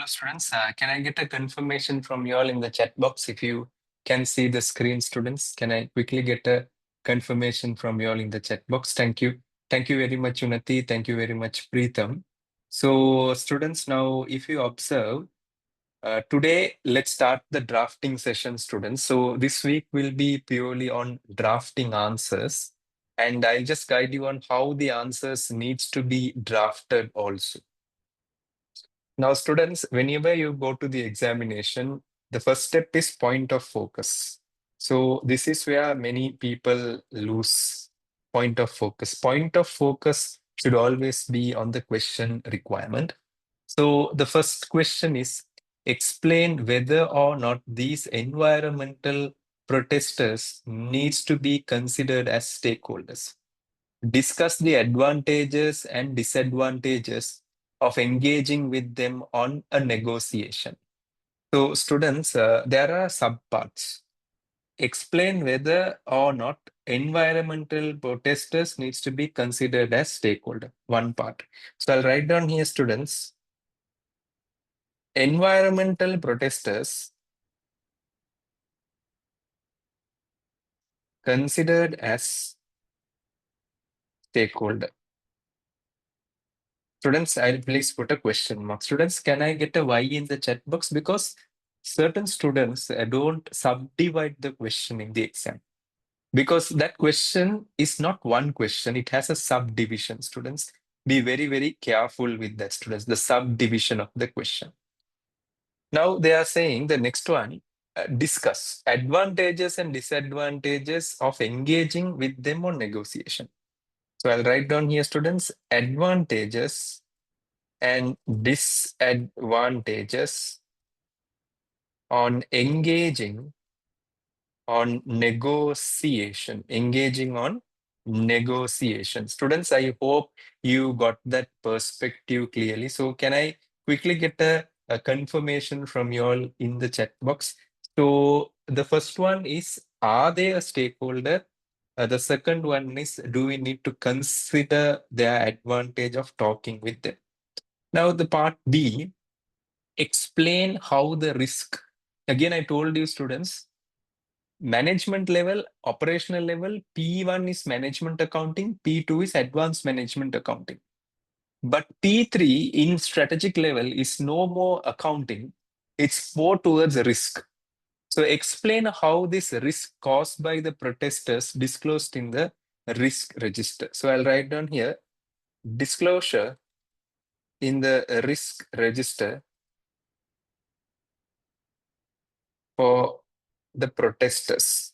Hello, students. Can I get a confirmation from you all in the chat box if you can see the screen, students? Can I quickly get a confirmation from you all in the chat box? Thank you. Thank you very much, Unati. Thank you very much, Preetham. So, students, now if you observe, today let's start the drafting session, students. So, this week will be purely on drafting answers. And I'll just guide you on how the answers needs to be drafted also. Now, students, whenever you go to the examination, the first step is point of focus. So this is where many people lose point of focus. Point of focus should always be on the question requirement. So the first question is, explain whether or not these environmental protesters needs to be considered as stakeholders. Discuss the advantages and disadvantages of engaging with them on a negotiation. So students, there are subparts. Explain whether or not environmental protesters needs to be considered as stakeholder, one part. So I'll write down here, students, environmental protesters considered as stakeholder. Students, I'll please put a question mark. Students, can I get a Y in the chat box? Because certain students don't subdivide the question in the exam. Because that question is not one question, it has a subdivision. Students, be very, very careful with that, students, the subdivision of the question. Now they are saying the next one, discuss advantages and disadvantages of engaging with them on negotiation. So I'll write down here, students, advantages and disadvantages on engaging on negotiation. Engaging on negotiation. Students, I hope you got that perspective clearly. So can I quickly get a confirmation from you all in the chat box? So the first one is, are they a stakeholder? The second one is, do we need to consider their advantage of talking with them? Now the part B, explain how the risk. Again, I told you, students, management level, operational level, P1 is management accounting, P2 is advanced management accounting. But P3 in strategic level is no more accounting, it's more towards risk. So explain how this risk caused by the protesters disclosed in the risk register. So I'll write down here, disclosure in the risk register for the protesters.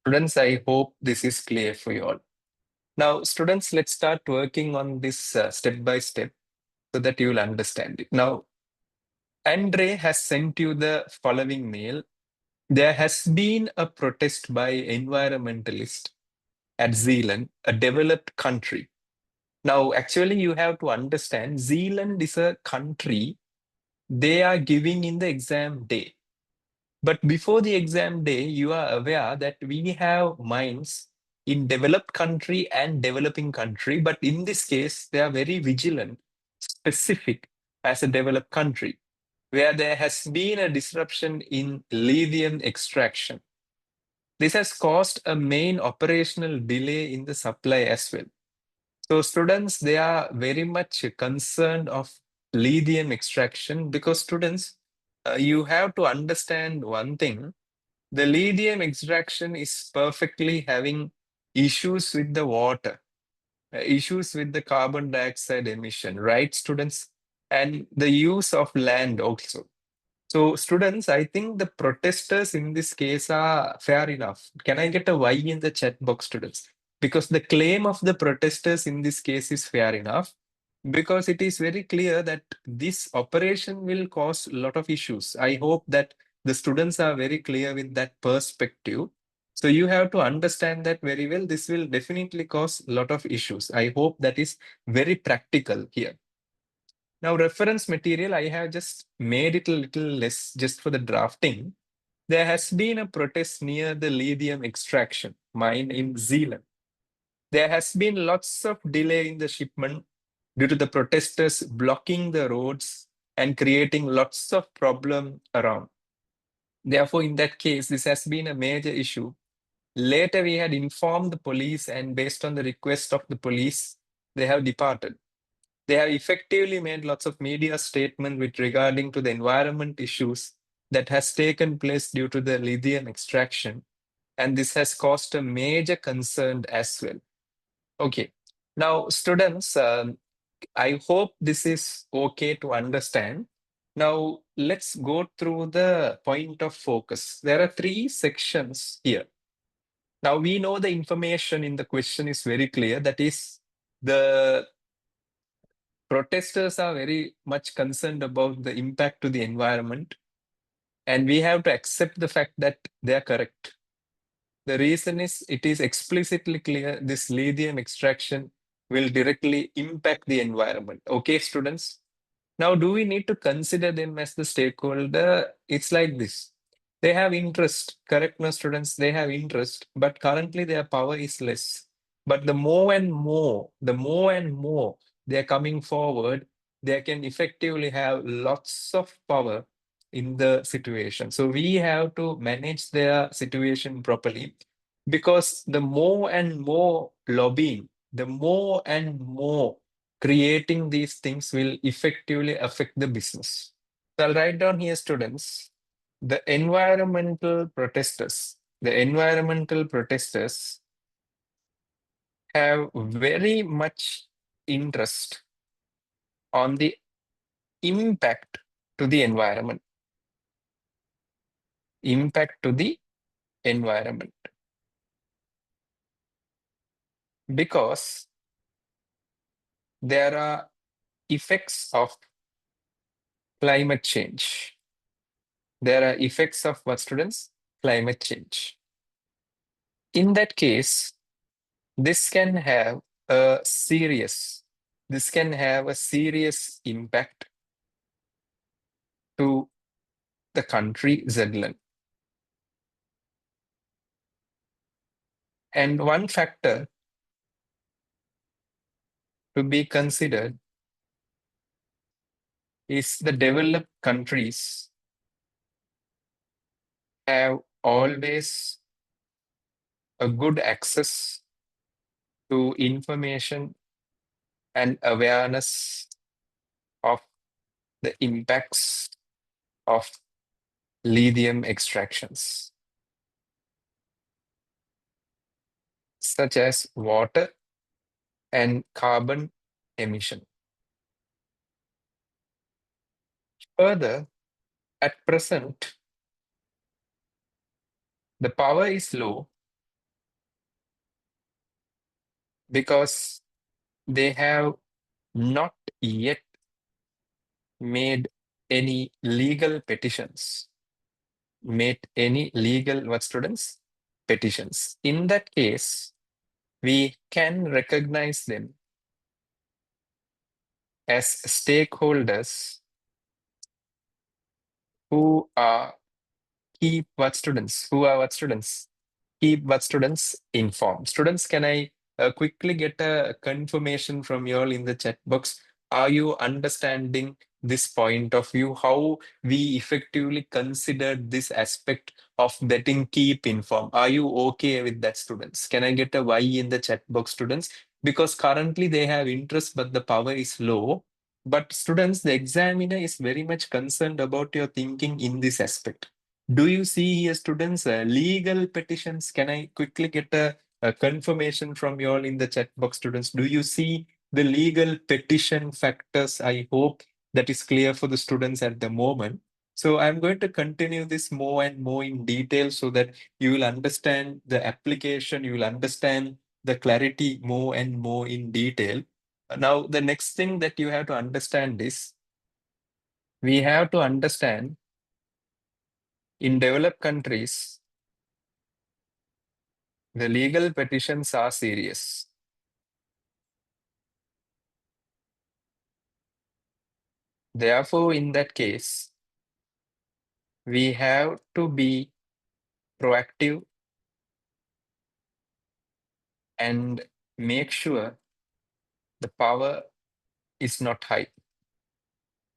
Students, I hope this is clear for you all. Now, students, let's start working on this step by step so that you will understand it. Now, Andre has sent you the following mail. There has been a protest by environmentalists at Zealand, a developed country. Now, actually, you have to understand Zealand is a country they are giving in the exam day. But before the exam day, you are aware that we have mines in developed country and developing country. But in this case, they are very vigilant, specific as a developed country, where there has been a disruption in lithium extraction. This has caused a main operational delay in the supply as well. So students, they are very much concerned of lithium extraction because students, you have to understand one thing. The lithium extraction is perfectly having issues with the water, issues with the carbon dioxide emission, right, students? And the use of land also. So students, I think the protesters in this case are fair enough. Can I get a Y in the chat box, students? Because the claim of the protesters in this case is fair enough, because it is very clear that this operation will cause a lot of issues. I hope that the students are very clear with that perspective. So you have to understand that very well. This will definitely cause a lot of issues. I hope that is very practical here. Now, reference material, I have just made it a little less just for the drafting. There has been a protest near the lithium extraction mine in Zealand. There has been lots of delay in the shipment due to the protesters blocking the roads and creating lots of problem around. Therefore, in that case, this has been a major issue. Later, we had informed the police, and based on the request of the police, they have departed. They have effectively made lots of media statements with regarding to the environment issues that has taken place due to the lithium extraction, and this has caused a major concern as well. Okay, now students, I hope this is okay to understand. Now let's go through the point of focus. There are 3 sections here. Now we know the information in the question is very clear. That is, the protesters are very much concerned about the impact to the environment, and we have to accept the fact that they are correct. The reason is it is explicitly clear this lithium extraction will directly impact the environment. Okay, students? Now, do we need to consider them as the stakeholder? It's like this. They have interest, correct, no, students? They have interest, but currently their power is less. But the more and more they are coming forward, they can effectively have lots of power in the situation. So we have to manage their situation properly, because the more and more lobbying, the more and more creating these things will effectively affect the business. So I'll write down here, students, the environmental protesters. The environmental protesters have very much interest on the impact to the environment. Impact to the environment. Because there are effects of climate change. There are effects of what, students? Climate change. In that case, this can have a serious impact to the country Zedland. And one factor to be considered is the developed countries have always a good access to information and awareness of the impacts of lithium extractions, such as water and carbon emission. Further, at present, the power is low because they have not yet made any legal petitions. Made any legal, what, students? Petitions. In that case, we can recognize them as stakeholders who are keep what, students? Who are what, students? Keep what, students? Informed. Students, can I quickly get a confirmation from you all in the chat box? Are you understanding this point of view? How we effectively considered this aspect of getting keep informed? Are you okay with that, students? Can I get a Y in the chat box, students? Because currently they have interest, but the power is low. But students, the examiner is very much concerned about your thinking in this aspect. Do you see here, students, legal petitions? Can I quickly get a confirmation from you all in the chat box, students? Do you see the legal petition factors? I hope that is clear for the students at the moment. So I'm going to continue this more and more in detail so that you will understand the application, you will understand the clarity more and more in detail. Now, the next thing that you have to understand is we have to understand in developed countries, the legal petitions are serious. Therefore, in that case, we have to be proactive and make sure the power is not high.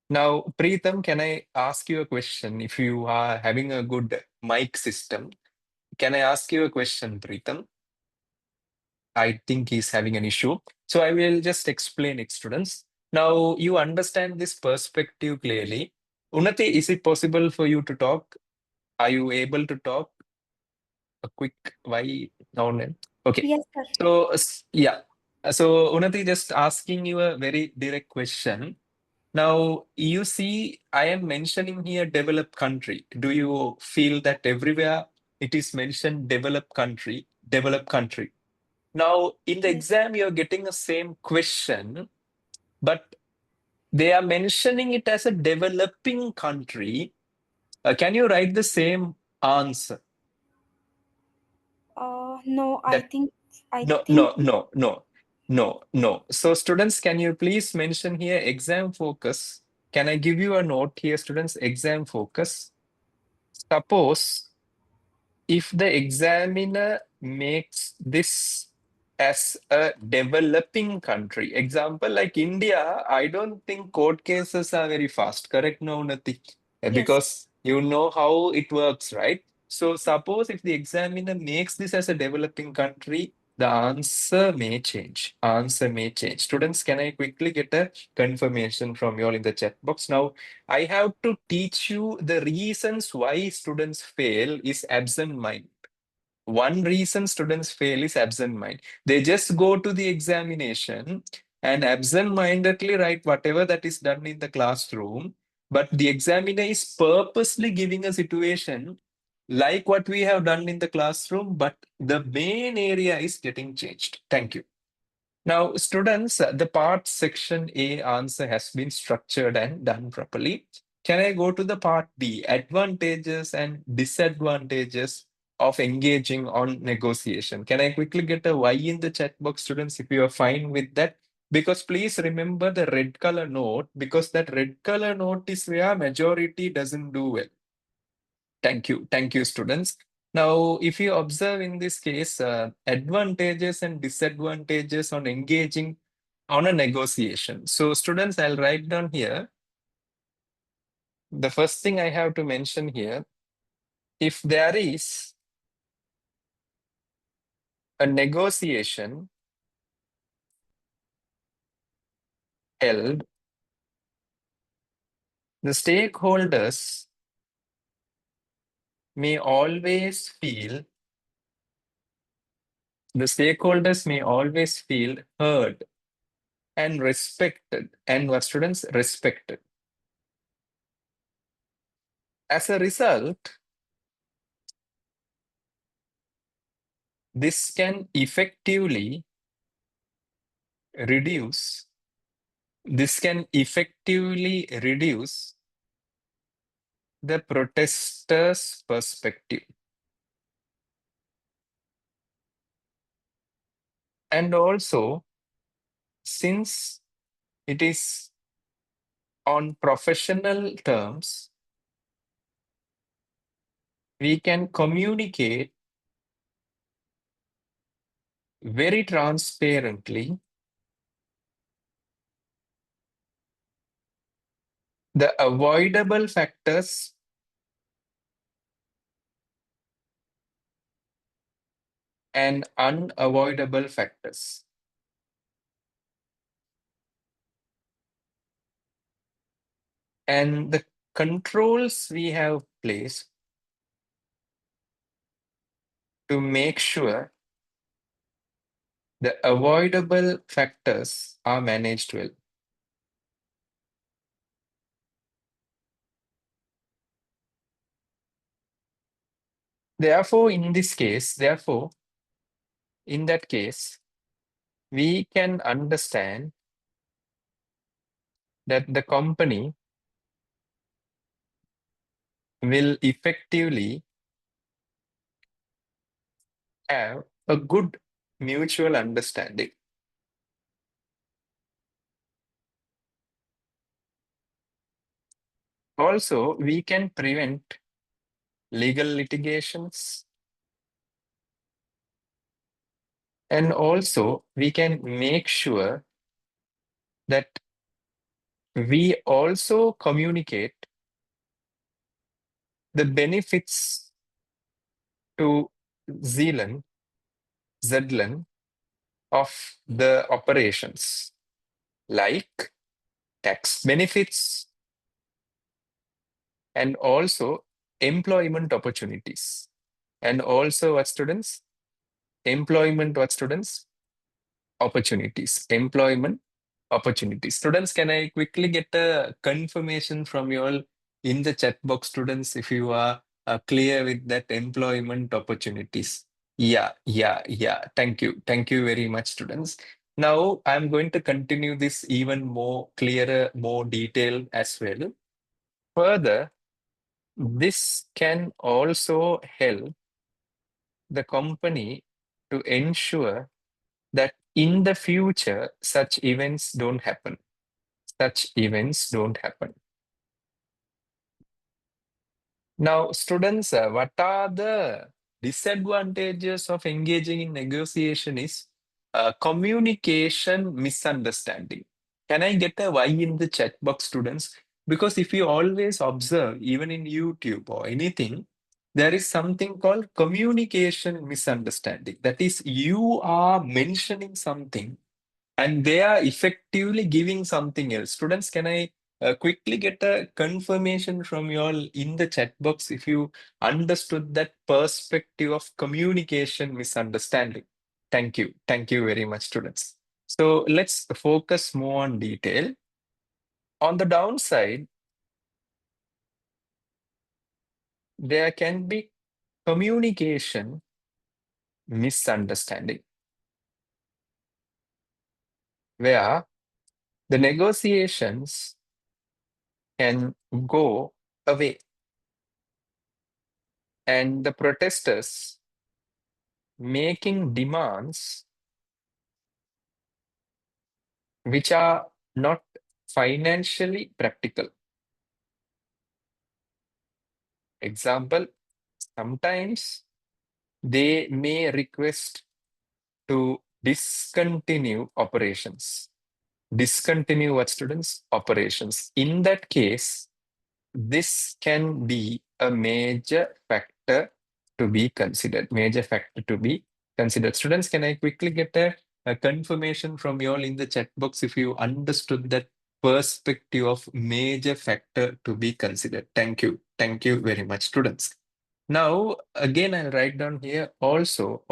Now, Preetham, can I ask you a question? If you are having a good mic system, can I ask you a question, Preetham? I think he's having an issue. So I will just explain it, students. Now, you understand this perspective clearly. Unnati, is it possible for you to talk? Are you able to talk? A quick why now and then? Okay. Yes, sir. So, yeah. So, Unnati, just asking you a very direct question. Now, you see, I am mentioning here developed country. Do you feel that everywhere it is mentioned developed country, developed country? Now, in the Yes. exam, you're getting the same question, but they are mentioning it as a developing country. Can you write the same answer? No, I That think I no, think no, no, no, no, no. So, students, can you please mention here exam focus? Can I give you a note here, students? Exam focus. Suppose if the examiner makes this as a developing country, example like India, I don't think court cases are very fast, correct? No, nothing. yes. Because you know how it works, right? So suppose if the examiner makes this as a developing country, the answer may change. Answer may change. Students, can I quickly get a confirmation from you all in the chat box? Now, I have to teach you the reasons why students fail is absent mind. One reason students fail is absent mind. They just go to the examination and absent-mindedly write whatever that is done in the classroom, but the examiner is purposely giving a situation like what we have done in the classroom, but the main area is getting changed. Thank you. Now, students, the part section A answer has been structured and done properly. Can I go to the part B, advantages and disadvantages of engaging on negotiation? Can I quickly get a Y in the chat box, students, if you are fine with that? Because please remember the red color note, because that red color note is where majority doesn't do well. Thank you. Thank you, students. Now, if you observe in this case, advantages and disadvantages on engaging on a negotiation. So, students, I'll write down here. The first thing I have to mention here, if there is a negotiation held, the stakeholders may always feel, the stakeholders may always feel heard and respected, and what students respected. As a result, this can effectively reduce the protester's perspective. And also, since it is on professional terms, we can communicate very transparently the avoidable factors and unavoidable factors. And the controls we have placed to make sure the avoidable factors are managed well. Therefore, in that case, we can understand that the company will effectively have a good mutual understanding. Also, we can prevent legal litigations, and also we can make sure that we also communicate the benefits to Zealand, Zedland of the operations, like tax benefits and also employment opportunities. And also what students? Employment what students? Opportunities. Employment opportunities. Students, can I quickly get a confirmation from you all in the chat box, students, if you are clear with that employment opportunities? Yeah. Thank you. Thank you very much, students. Now I'm going to continue this even more clearer, more detailed as well. Further, this can also help the company to ensure that in the future such events don't happen. Such events don't happen. Now, students, what are the disadvantages of engaging in negotiation is communication misunderstanding. Can I get a Y in the chat box, students? Because if you always observe, even in YouTube or anything, there is something called communication misunderstanding. That is, you are mentioning something and they are effectively giving something else. Students, can I quickly get a confirmation from you all in the chat box if you understood that perspective of communication misunderstanding? Thank you. Thank you very much, students. So let's focus more on detail. On the downside, there can be communication misunderstanding, where the negotiations can go away and the protesters making demands which are not financially practical. Example, sometimes they may request to discontinue operations. Discontinue what, students? Operations. In that case, this can be a major factor to be considered. Major factor to be considered. Students, can I quickly get a confirmation from you all in the chat box if you understood that perspective of major factor to be considered? Thank you. Thank you very much, students. Now, again, I'll write down here also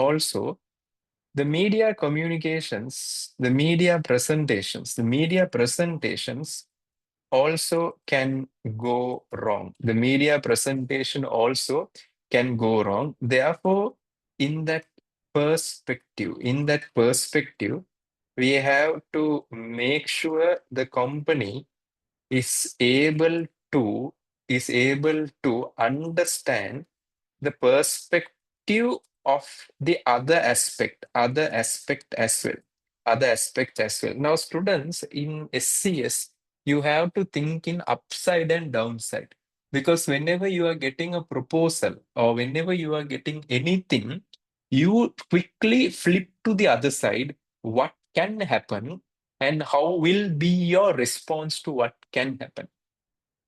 the media communications, the media presentations also can go wrong. The media presentation also can go wrong. Therefore, in that perspective, we have to make sure the company is able to understand the perspective of the other aspect as well. Now, students, in SCS, you have to think in upside and downside, because whenever you are getting a proposal or whenever you are getting anything, you quickly flip to the other side. What can happen and how will be your response to what can happen?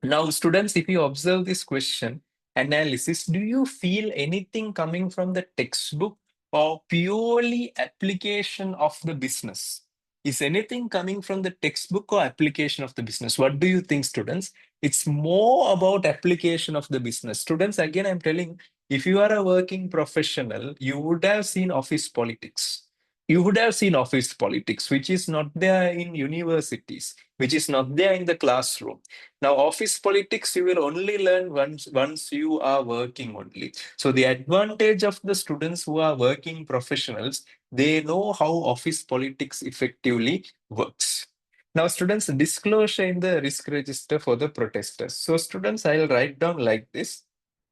Now, students, if you observe this question analysis, do you feel anything coming from the textbook or purely application of the business? Is anything coming from the textbook or application of the business? What do you think, students? It's more about application of the business. Students, again, I'm telling, if you are a working professional, you would have seen office politics. You would have seen office politics, which is not there in universities, which is not there in the classroom. Now, office politics you will only learn once you are working only. So the advantage of the students who are working professionals, they know how office politics effectively works. Now, students, disclosure in the risk register for the protesters. So, students, I'll write down like this.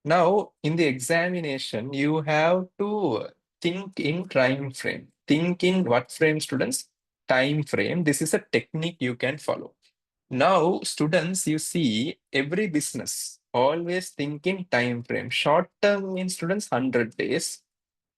Now, in the examination, you have to think in time frame. Think in what frame, students? Time frame. This is a technique you can follow. Now, students, you see, every business always think in time frame. Short term means, students, 100 days.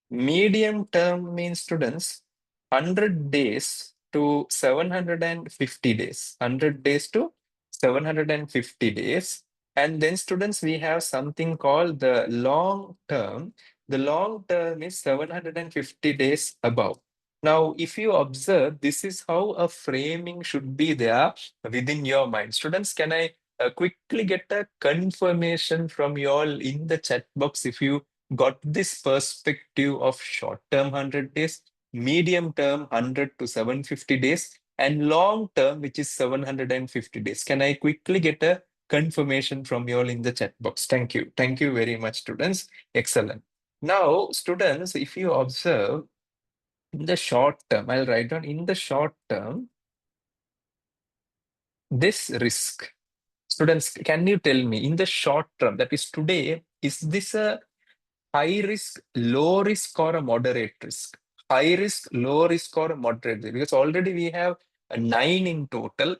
Medium term means, students, 100 days to 750 days. 100 days to 750 days. And then students, we have something called the long term. The long term is 750 days above. Now, if you observe, this is how a framing should be there within your mind. Students, can I quickly get a confirmation from you all in the chat box if you got this perspective of short term 100 days, medium term 100 to 750 days, and long term, which is 750 days? Can I quickly get a confirmation from you all in the chat box? Thank you. Thank you very much, students. Excellent. Now, students, if you observe in the short term, I'll write down in the short term, this risk. Students, can you tell me in the short term, that is today, is this a high risk, low risk, or a moderate risk? High risk, low risk, or a moderate risk? Because already we have a 9 in total.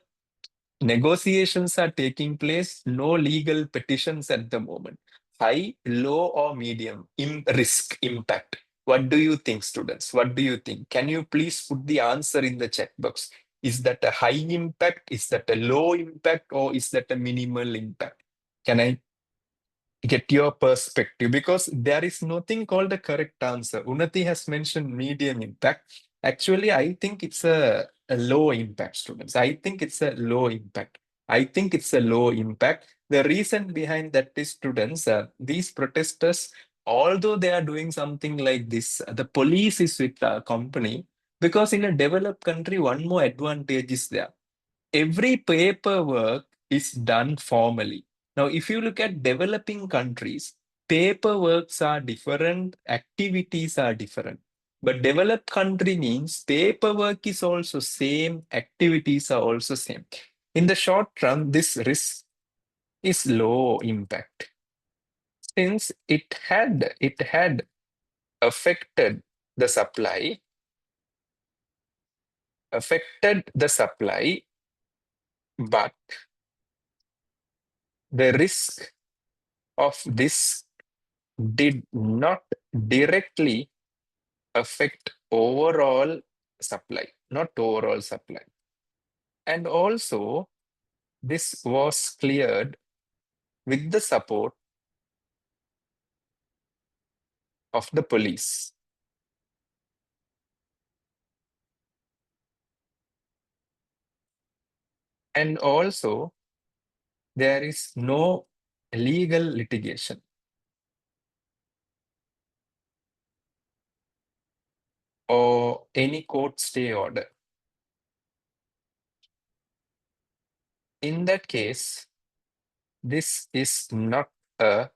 Negotiations are taking place, no legal petitions at the moment. High, low, or medium risk impact. What do you think, students? What do you think? Can you please put the answer in the chat box? Is that a high impact? Is that a low impact? Or is that a minimal impact? Can I get your perspective? Because there is nothing called a correct answer. Unnati has mentioned medium impact. Actually, I think it's a low impact, students. I think it's a low impact. I think it's a low impact. The reason behind that is, students, these protesters, although they are doing something like this, the police is with the company, because in a developed country, one more advantage is there. Every paperwork is done formally. Now, if you look at developing countries, paperworks are different, activities are different. But developed country means paperwork is also same, activities are also same. In the short run, this risk is low impact, since it had affected the supply, but the risk of this did not directly affect overall supply, not overall supply. And also, this was cleared with the support of the police. And also, there is no legal litigation or any court stay order. In that case, this is not a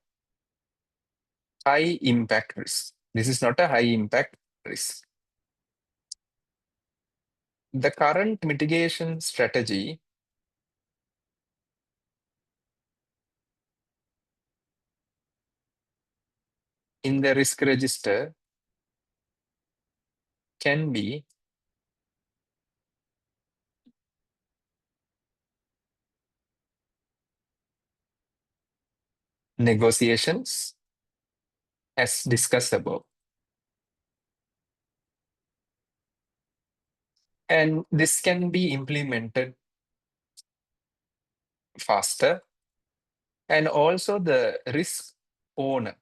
high impact risk. This is not a high impact risk. The current mitigation strategy in the risk register can be negotiations, as discussed above. And this can be implemented faster. And also, the risk owner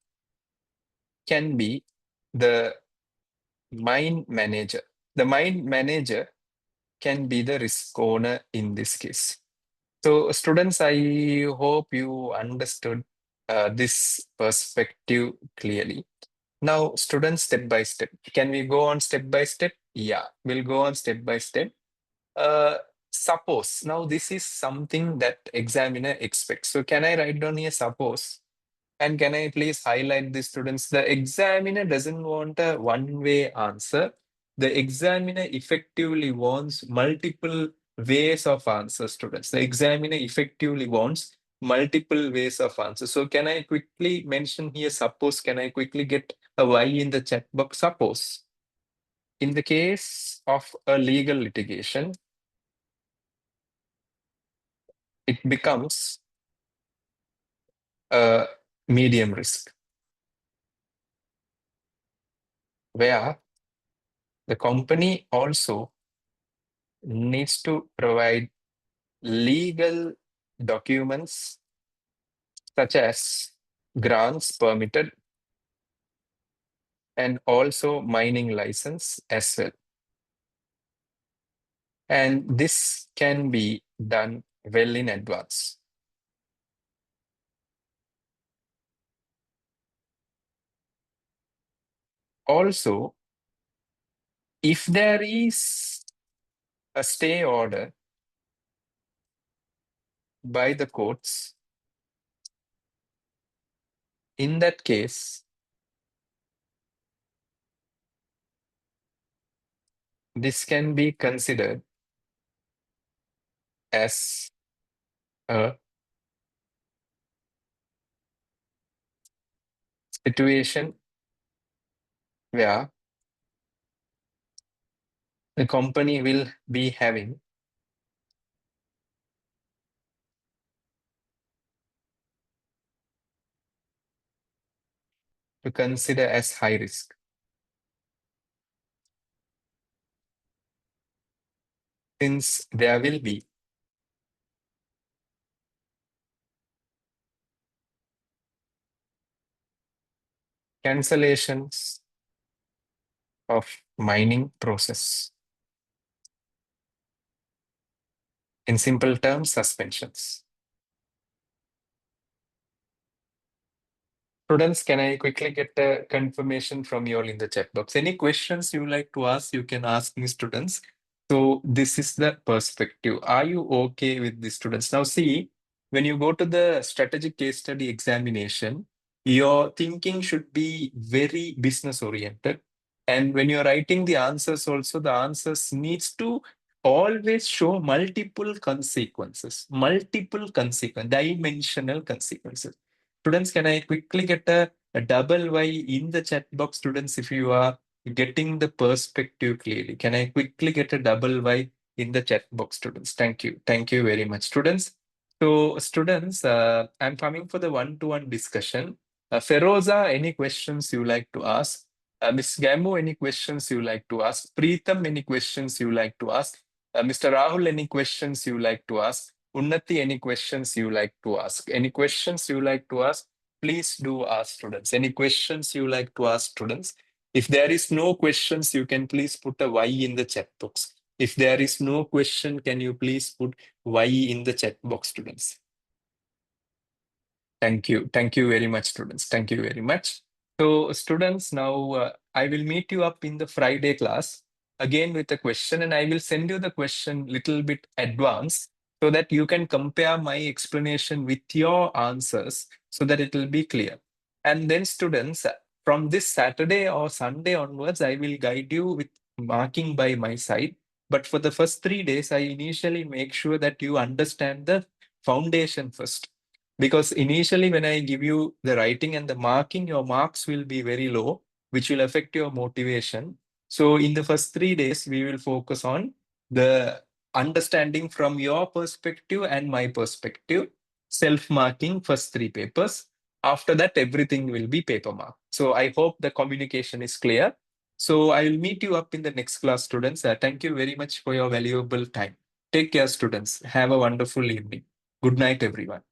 can be the mine manager. The mine manager can be the risk owner in this case. So, students, I hope you understood this perspective clearly. Now, students, step by step. Can we go on step by step? Yeah, we'll go on step by step. Uh, Suppose, now this is something that examiner expects. So can I write down here suppose? And can I please highlight the students? The examiner doesn't want a one-way answer. The examiner effectively wants multiple ways of answer, students. The examiner effectively wants multiple ways of answer. So can I quickly mention here, suppose, can I quickly get a Y in the chat box? Suppose, in the case of a legal litigation, it becomes a medium risk, where the company also needs to provide legal documents such as grants permitted and also mining license as well. And this can be done well in advance. Also, if there is a stay order by the courts, in that case, this can be considered as a situation where the company will be having to consider as high risk. Since there will be cancellations of mining process. In simple terms, suspensions. Students, can I quickly get a confirmation from you all in the chat box? Any questions you like to ask, you can ask me, students. So this is the perspective. Are you okay with the students? Now see, when you go to the strategic case study examination, your thinking should be very business oriented. And when you're writing the answers also, the answers needs to always show multiple consequences, dimensional consequences. Students, can I quickly get a double Y in the chat box, students, if you are getting the perspective clearly? Can I quickly get a double Y in the chat box, students? Thank you. Thank you very much, students. So, students, I'm coming for the one-to-one discussion. Feroza, any questions you like to ask? Ms. Gambo, any questions you like to ask? Preetham, any questions you like to ask? Mr. Rahul, any questions you like to ask? Unnati, any questions you like to ask? Any questions you like to ask? Please do ask, students. Any questions you like to ask, students? If there is no questions, you can please put a Y in the chat box. If there is no question, can you please put Y in the chat box, students? Thank you. Thank you very much, students. Thank you very much. So, students, now I will meet you up in the Friday class again with a question, and I will send you the question little bit advanced so that you can compare my explanation with your answers so that it will be clear. And then, students, from this Saturday or Sunday onwards, I will guide you with marking by my side. But for the first 3 days, I initially make sure that you understand the foundation first. Because initially, when I give you the writing and the marking, your marks will be very low, which will affect your motivation. So in the first 3 days, we will focus on the understanding from your perspective and my perspective, self-marking first 3 papers. After that, everything will be paper mark. So I hope the communication is clear. So I will meet you up in the next class, students. Thank you very much for your valuable time. Take care, students. Have a wonderful evening. Good night, everyone.